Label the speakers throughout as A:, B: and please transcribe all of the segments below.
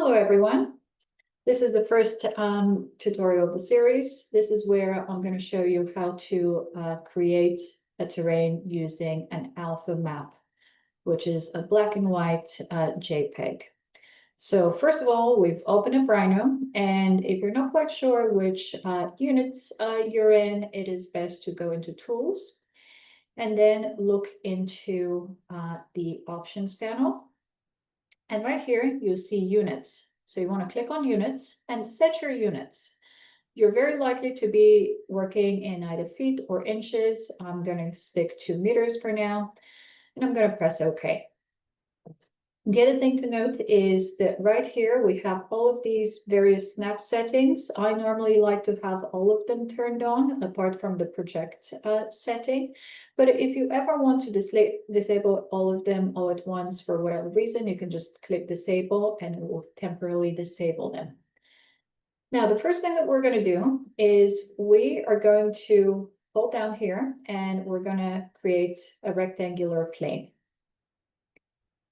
A: Hello, everyone. This is the first tutorial of the series. This is where I'm going to show you how to create a terrain using an alpha map, which is a black and white JPEG. So first of all, we've opened up Rhino, and if you're not quite sure which units you're in, it is best to go into Tools and then look into the Options panel. And right here, you'll see units. So you want to click on units and set your units. You're very likely to be working in either feet or inches. I'm going to stick to meters for now, and I'm going to press OK. The other thing to note is that right here, we have all of these various snap settings. I normally like to have all of them turned on, apart from the project setting. But if you ever want to disable all of them all at once for whatever reason, you can just click disable and it will temporarily disable them. Now, the first thing that we're going to do is we are going to hold down here and we're going to create a rectangular plane.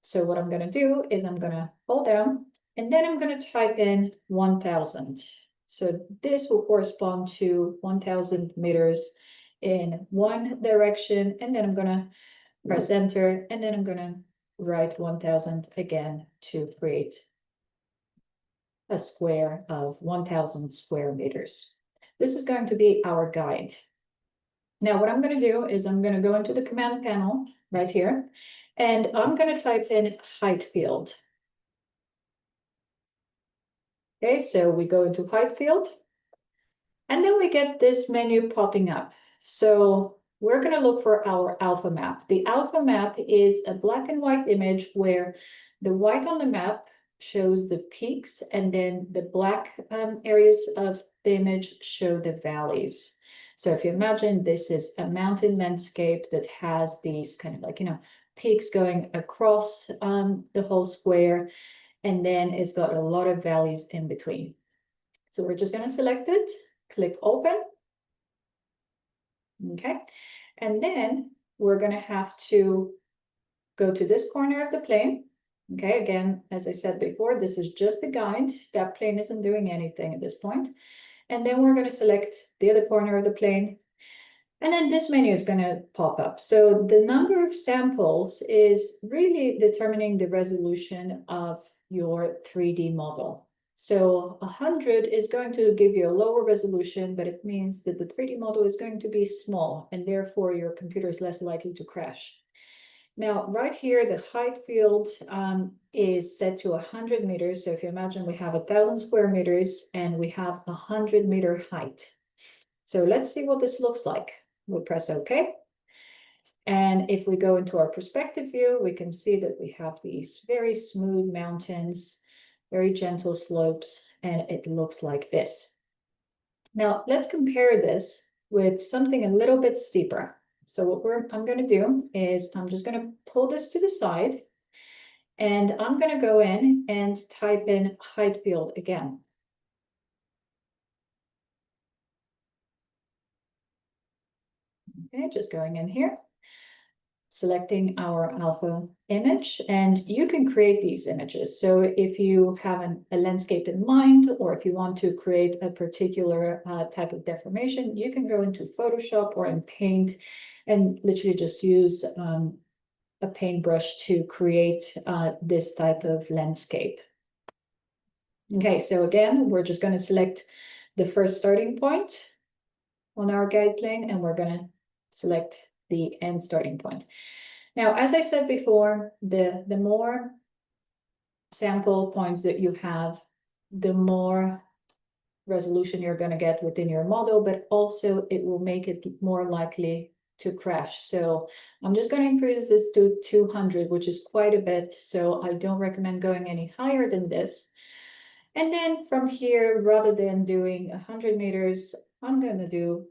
A: So what I'm going to do is I'm going to hold down and then I'm going to type in 1000. So this will correspond to 1000 meters in one direction. And then I'm going to press enter and then I'm going to write 1000 again to create a square of 1000 square meters. This is going to be our guide. Now what I'm going to do is I'm going to go into the command panel right here. And I'm going to type in Hightfield. Okay, so we go into Hightfield. And then we get this menu popping up. So we're going to look for our alpha map. The alpha map is a black and white image where the white on the map shows the peaks and then the black areas of the image show the valleys. So if you imagine this is a mountain landscape that has these kind of like, peaks going across the whole square, and then it's got a lot of valleys in between. So we're just going to select it, click open. Okay, and then we're going to have to go to this corner of the plane. Okay, again, as I said before, this is just a guide. That plane isn't doing anything at this point. And then we're going to select the other corner of the plane. And then this menu is going to pop up. So the number of samples is really determining the resolution of your 3D model. So 100 is going to give you a lower resolution, but it means that the 3D model is going to be small and therefore your computer is less likely to crash. Now, right here, the height field is set to 100 meters. So if you imagine we have 1000 square meters and we have 100 meter height. So let's see what this looks like. We'll press OK. And if we go into our perspective view, we can see that we have these very smooth mountains, very gentle slopes, and it looks like this. Now, let's compare this with something a little bit steeper. So what I'm going to do is I'm just going to pull this to the side, and I'm going to go in and type in Hightfield again. Okay, just going in here, selecting our alpha image, and you can create these images. So if you have a landscape in mind, or if you want to create a particular type of deformation, you can go into Photoshop or in Paint and literally just use a paintbrush to create this type of landscape. Okay, so again, we're just going to select the first starting point on our guide plane, and we're going to select the end starting point. Now, as I said before, the more sample points that you have, the more resolution you're going to get within your model, but also it will make it more likely to crash. So I'm just going to increase this to 200, which is quite a bit. So I don't recommend going any higher than this. And then from here, rather than doing 100 meters, I'm going to do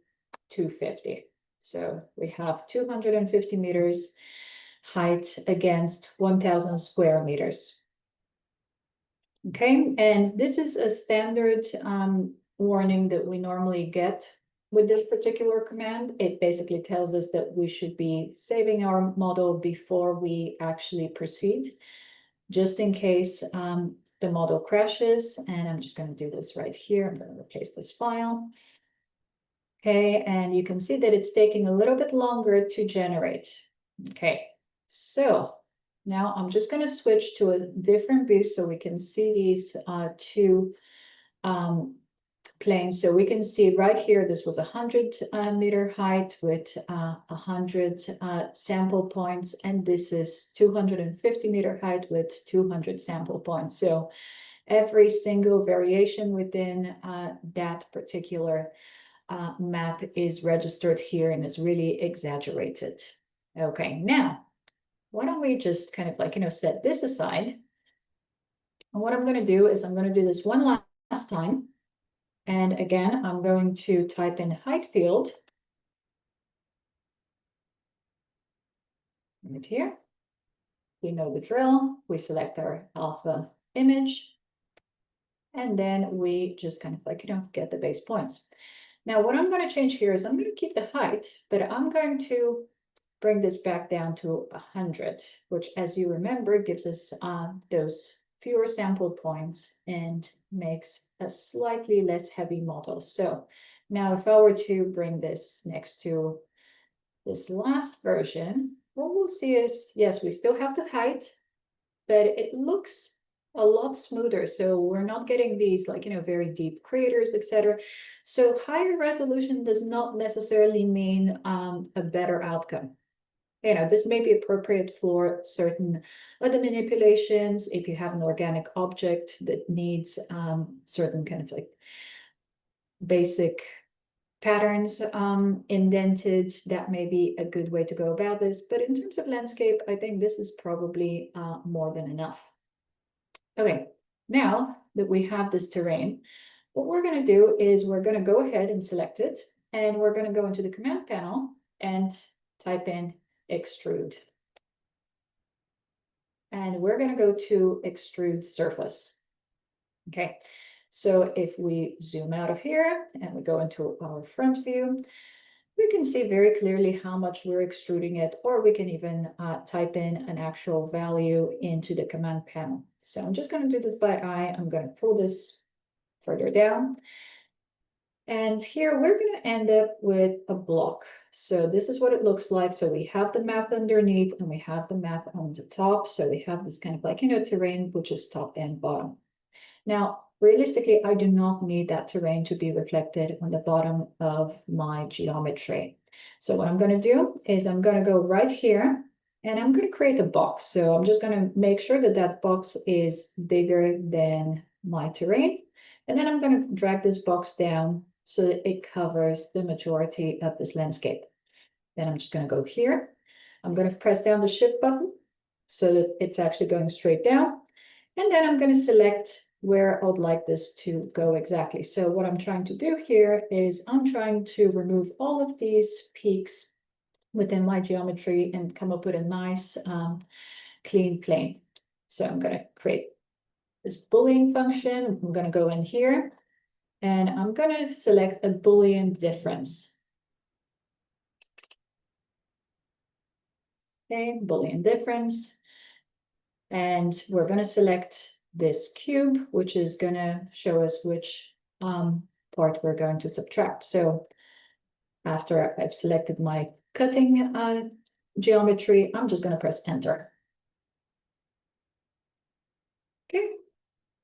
A: 250. So we have 250 meters height against 1000 square meters. Okay, and this is a standard warning that we normally get with this particular command. It basically tells us that we should be saving our model before we actually proceed, just in case the model crashes, and I'm just going to do this right here. I'm going to replace this file. Okay, and you can see that it's taking a little bit longer to generate. Okay, so now I'm just going to switch to a different view so we can see these two planes. So we can see right here, this was 100-meter height with 100 sample points, and this is 250-meter height with 200 sample points. So every single variation within that particular map is registered here and is really exaggerated. Okay, now, why don't we just kind of like, set this aside. And what I'm going to do is I'm going to do this one last time. And again, I'm going to type in Hightfield right here. We know the drill. We select our alpha image. And then we just kind of like, get the base points. Now, what I'm going to change here is I'm going to keep the height, but I'm going to bring this back down to 100, which, as you remember, gives us those fewer sample points and makes a slightly less heavy model. So now if I were to bring this next to this last version, what we'll see is, yes, we still have the height, but it looks a lot smoother. So we're not getting these like, very deep craters, etc. So higher resolution does not necessarily mean a better outcome. This may be appropriate for certain other manipulations. If you have an organic object that needs certain kind of like basic patterns indented, that may be a good way to go about this. But in terms of landscape, I think this is probably more than enough. Okay, now that we have this terrain, what we're going to do is we're going to go ahead and select it, and we're going to go into the command panel and type in extrude. And we're going to go to extrude surface. Okay, so if we zoom out of here and we go into our front view, we can see very clearly how much we're extruding it, or we can even type in an actual value into the command panel. So I'm just going to do this by eye. I'm going to pull this further down. And here we're going to end up with a block. So this is what it looks like. So we have the map underneath and we have the map on the top. So we have this kind of like, terrain, which is top and bottom. Now, realistically, I do not need that terrain to be reflected on the bottom of my geometry. So what I'm going to do is I'm going to go right here and I'm going to create a box. So I'm just going to make sure that that box is bigger than my terrain. And then I'm going to drag this box down so that it covers the majority of this landscape. Then I'm just going to go here. I'm going to press down the shift button so that it's actually going straight down. And then I'm going to select where I would like this to go exactly. So what I'm trying to do here is I'm trying to remove all of these peaks within my geometry and come up with a nice clean plane. So I'm going to create this Boolean function. I'm going to go in here and I'm going to select a Boolean difference. Okay, Boolean difference. And we're going to select this cube, which is going to show us which part we're going to subtract. So after I've selected my cutting geometry, I'm just going to press enter. Okay.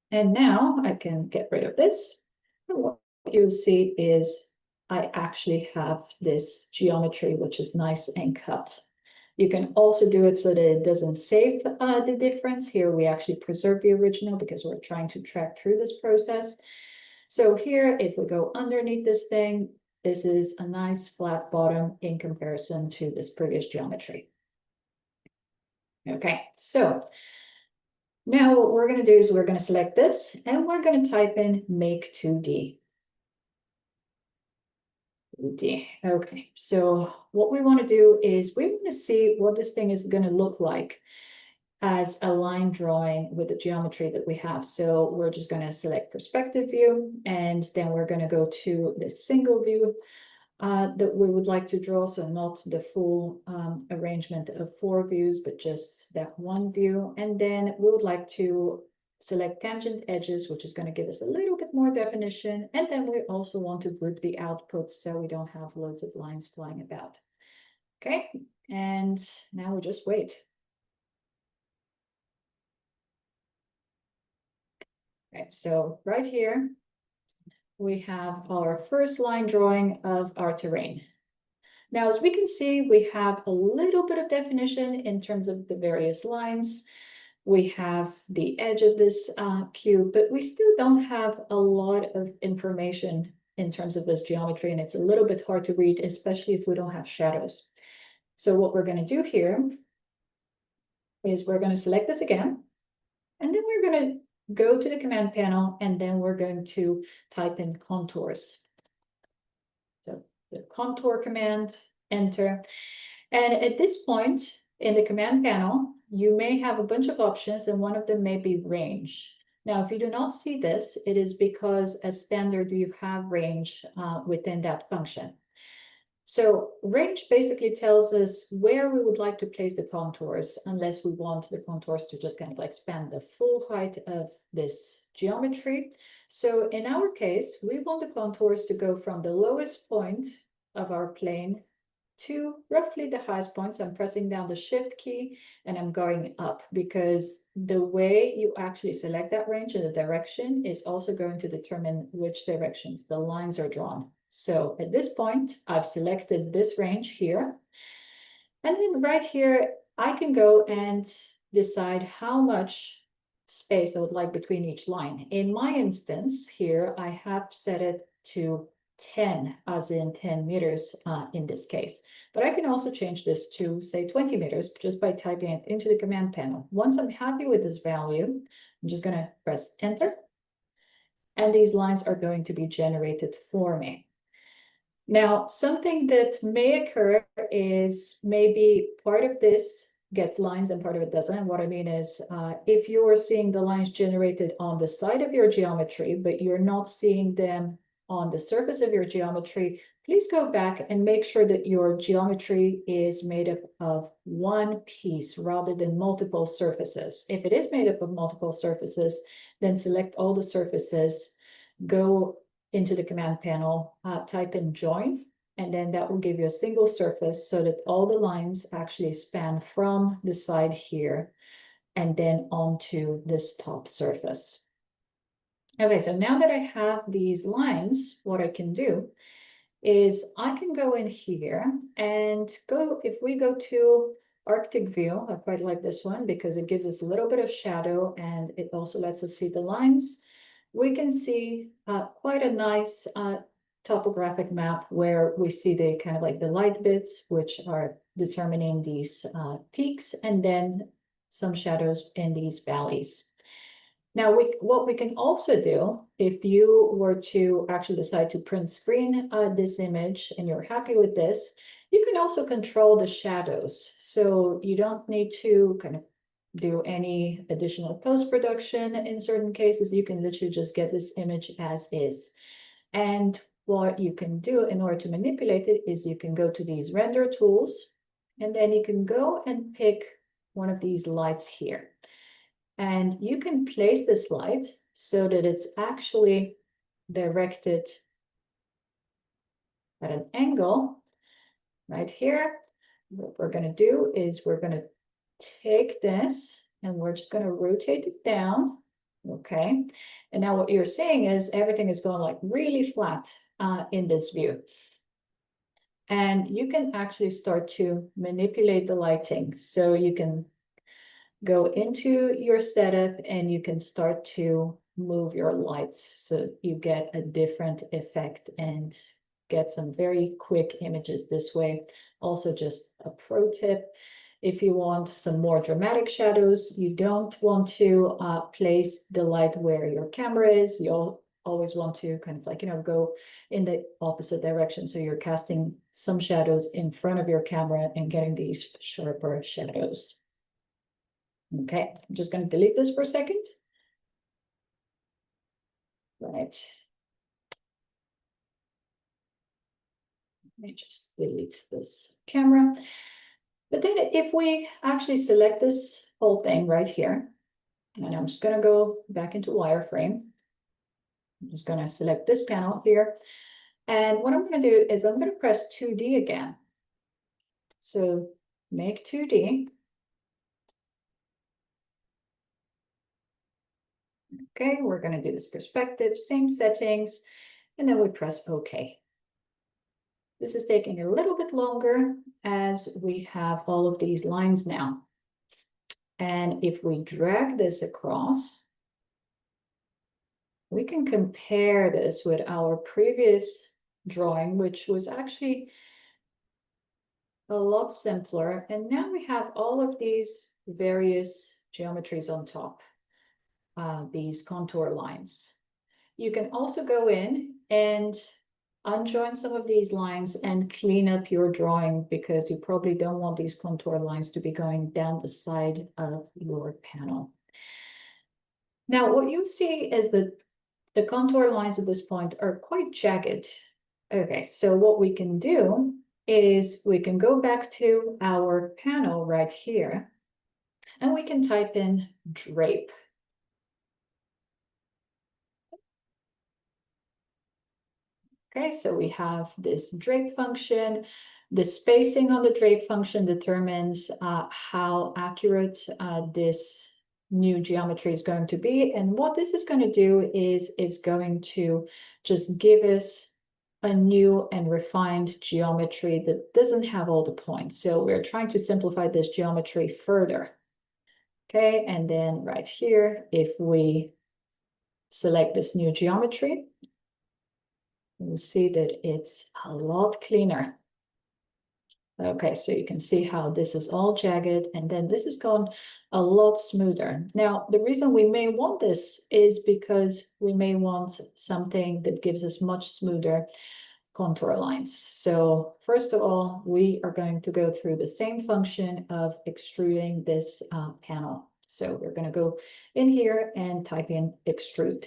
A: And now I can get rid of this. And what you'll see is I actually have this geometry, which is nice and cut. You can also do it so that it doesn't save the difference. Here we actually preserve the original because we're trying to track through this process. So here, if we go underneath this thing, this is a nice flat bottom in comparison to this previous geometry. Okay, so now what we're going to do is we're going to select this and we're going to type in make 2D. Okay, so what we want to do is we want to see what this thing is going to look like as a line drawing with the geometry that we have. So we're just going to select perspective view, and then we're going to go to the single view that we would like to draw. So not the full arrangement of 4 views, but just that one view. And then we would like to select tangent edges, which is going to give us a little bit more definition. And then we also want to group the outputs so we don't have loads of lines flying about. Okay, and now we just wait. Right, so right here, we have our first line drawing of our terrain. Now, as we can see, we have a little bit of definition in terms of the various lines. We have the edge of this cube, but we still don't have a lot of information in terms of this geometry, and it's a little bit hard to read, especially if we don't have shadows. So what we're going to do here is we're going to select this again, and then we're going to go to the command panel, and then we're going to type in contours. So the contour command, enter. And at this point in the command panel, you may have a bunch of options, and one of them may be range. Now, if you do not see this, it is because as standard, you have range within that function. So range basically tells us where we would like to place the contours, unless we want the contours to just kind of like span the full height of this geometry. So in our case, we want the contours to go from the lowest point of our plane to roughly the highest point. So I'm pressing down the shift key and I'm going up, because the way you actually select that range and the direction is also going to determine which directions the lines are drawn. So at this point, I've selected this range here. And then right here, I can go and decide how much space I would like between each line. In my instance here, I have set it to 10, as in 10 meters in this case. But I can also change this to, say, 20 meters just by typing it into the command panel. Once I'm happy with this value, I'm just going to press enter. And these lines are going to be generated for me. Now, something that may occur is maybe part of this gets lines and part of it doesn't. And what I mean is, if you are seeing the lines generated on the side of your geometry, but you're not seeing them on the surface of your geometry, please go back and make sure that your geometry is made up of one piece rather than multiple surfaces. If it is made up of multiple surfaces, then select all the surfaces, go into the command panel, type in join, and then that will give you a single surface so that all the lines actually span from the side here and then onto this top surface. Okay, so now that I have these lines, what I can do is I can go in here and go, if we go to Arctic view, I quite like this one because it gives us a little bit of shadow and it also lets us see the lines. We can see quite a nice topographic map where we see the kind of like the light bits, which are determining these peaks, and then some shadows in these valleys. Now, what we can also do, if you were to actually decide to print screen this image and you're happy with this, you can also control the shadows. So you don't need to kind of do any additional post-production in certain cases. You can literally just get this image as is. And what you can do in order to manipulate it is you can go to these render tools, and then you can go and pick one of these lights here. And you can place this light so that it's actually directed at an angle right here. What we're going to do is we're going to take this and we're just going to rotate it down. Okay. And now what you're seeing is everything is going like really flat in this view. And you can actually start to manipulate the lighting. So you can go into your setup and you can start to move your lights so you get a different effect and get some very quick images this way. Also, just a pro tip, if you want some more dramatic shadows, you don't want to place the light where your camera is. You'll always want to kind of like, go in the opposite direction. So you're casting some shadows in front of your camera and getting these sharper shadows. Okay, I'm just going to delete this for a second. Right. Let me just delete this camera. But then if we actually select this whole thing right here, And I'm just gonna go back into wireframe. I'm just gonna select this panel here. And what I'm gonna do is I'm gonna press 2D again. So make 2D. Okay, we're gonna do this perspective, same settings, and then we press OK. This is taking a little bit longer as we have all of these lines now. And if we drag this across, we can compare this with our previous drawing, which was actually a lot simpler. And now we have all of these various geometries on top, these contour lines. You can also go in and unjoin some of these lines and clean up your drawing, because you probably don't want these contour lines to be going down the side of your panel. Now, what you see is that the contour lines at this point are quite jagged. Okay, so what we can do is we can go back to our panel right here, and we can type in drape. Okay, so we have this drape function. The spacing on the drape function determines how accurate this new geometry is going to be. And what this is going to do is it's going to just give us a new and refined geometry that doesn't have all the points. So we're trying to simplify this geometry further. Okay, and then right here, if we select this new geometry, you'll see that it's a lot cleaner. Okay, so you can see how this is all jagged, and then this is gone a lot smoother. Now, the reason we may want this is because we may want something that gives us much smoother contour lines. So first of all, we are going to go through the same function of extruding this panel. So we're going to go in here and type in extrude.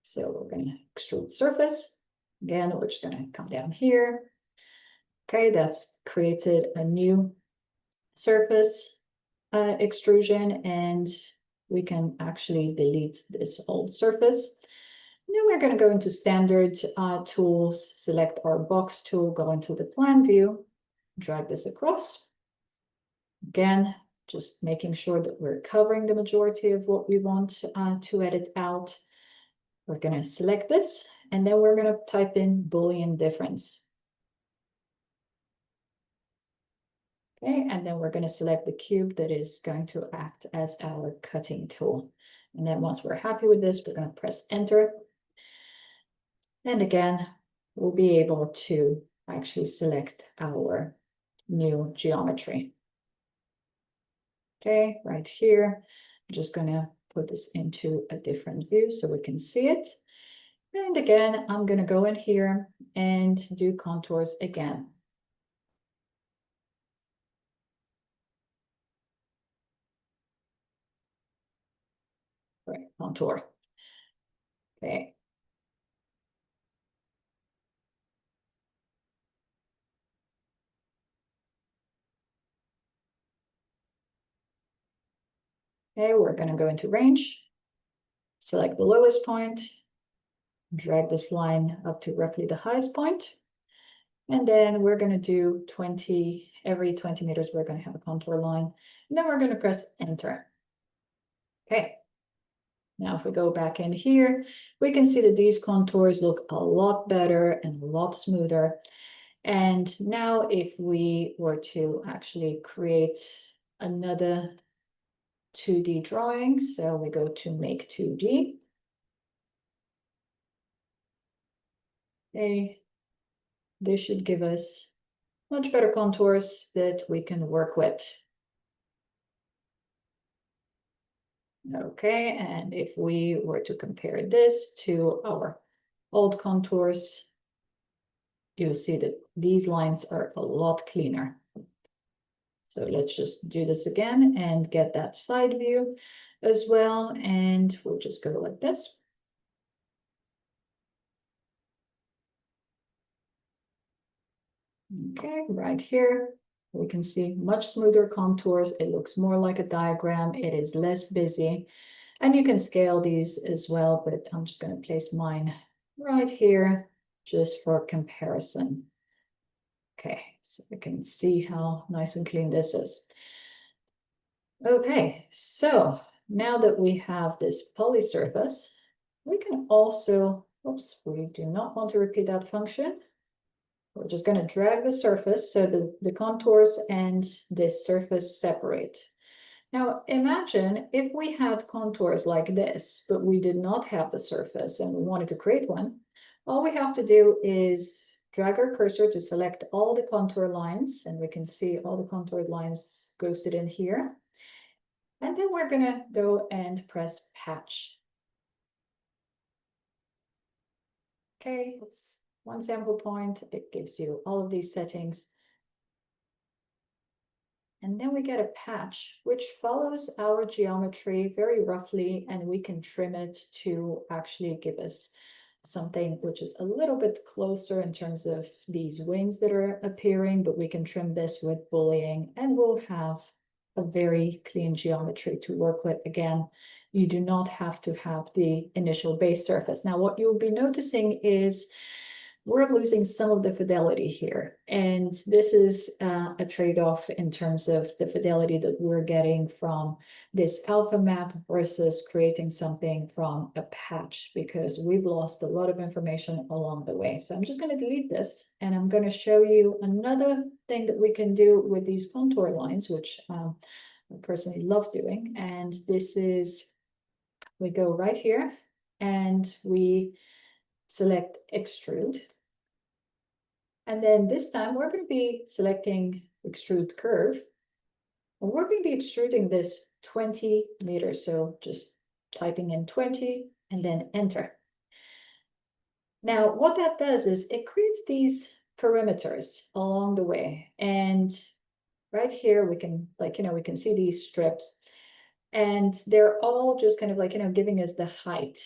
A: So we're going to extrude surface. Again, we're just going to come down here. Okay, that's created a new surface extrusion, and we can actually delete this old surface. Now we're going to go into standard tools, select our box tool, go into the plan view, drag this across. Again, just making sure that we're covering the majority of what we want to edit out. We're going to select this, and then we're going to type in Boolean difference. Okay, and then we're going to select the cube that is going to act as our cutting tool. And then once we're happy with this, we're going to press enter. And again, we'll be able to actually select our new geometry. Okay, right here, I'm just going to put this into a different view so we can see it. And again, I'm going to go in here and do contours again. Right, contour. Okay. Okay, we're going to go into range, select the lowest point, drag this line up to roughly the highest point. And then we're going to do 20, every 20 meters, we're going to have a contour line. And then we're going to press enter. Okay. Now, if we go back in here, we can see that these contours look a lot better and a lot smoother. And now if we were to actually create another 2D drawing, so we go to make 2D. Okay, this should give us much better contours that we can work with. Okay, and if we were to compare this to our old contours, you'll see that these lines are a lot cleaner. So let's just do this again and get that side view as well. And we'll just go like this. Okay, right here. We can see much smoother contours. It looks more like a diagram. It is less busy. And you can scale these as well, but I'm just going to place mine right here just for comparison. Okay, so we can see how nice and clean this is. Okay, so now that we have this poly surface, we can also, oops, we do not want to repeat that function. We're just going to drag the surface so the contours and this surface separate. Now imagine if we had contours like this, but we did not have the surface and we wanted to create one. All we have to do is drag our cursor to select all the contour lines, and we can see all the contour lines ghosted in here. And then we're gonna go and press patch. Okay, it's one sample point. It gives you all of these settings. And then we get a patch, which follows our geometry very roughly, and we can trim it to actually give us something which is a little bit closer in terms of these wings that are appearing, but we can trim this with bullying, and we'll have a very clean geometry to work with. Again, you do not have to have the initial base surface. Now, what you'll be noticing is we're losing some of the fidelity here. And this is a trade-off in terms of the fidelity that we're getting from this alpha map versus creating something from a patch, because we've lost a lot of information along the way. So I'm just going to delete this, and I'm going to show you another thing that we can do with these contour lines, which I personally love doing. And this is, we go right here and we select extrude. And then this time we're going to be selecting extrude curve. And we're going to be extruding this 20 meters. So just typing in 20 and then enter. Now, what that does is it creates these perimeters along the way. And right here, we can, like, we can see these strips. And they're all just kind of like, giving us the height.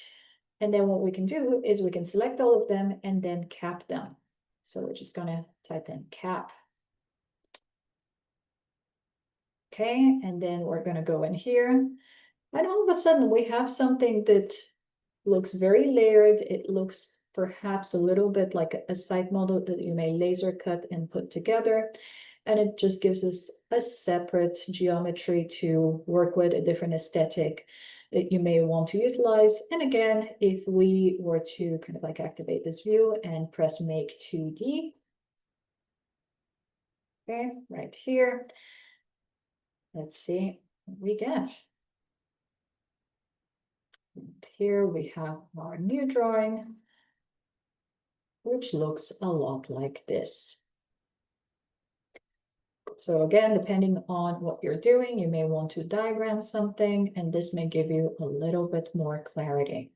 A: And then what we can do is we can select all of them and then cap them. So we're just going to type in cap. Okay, and then we're going to go in here. And all of a sudden we have something that looks very layered. It looks perhaps a little bit like a site model that you may laser cut and put together. And it just gives us a separate geometry to work with, a different aesthetic that you may want to utilize. And again, if we were to kind of like activate this view and press make 2D, okay, right here, let's see what we get. And here we have our new drawing, which looks a lot like this. So again, depending on what you're doing, you may want to diagram something, and this may give you a little bit more clarity.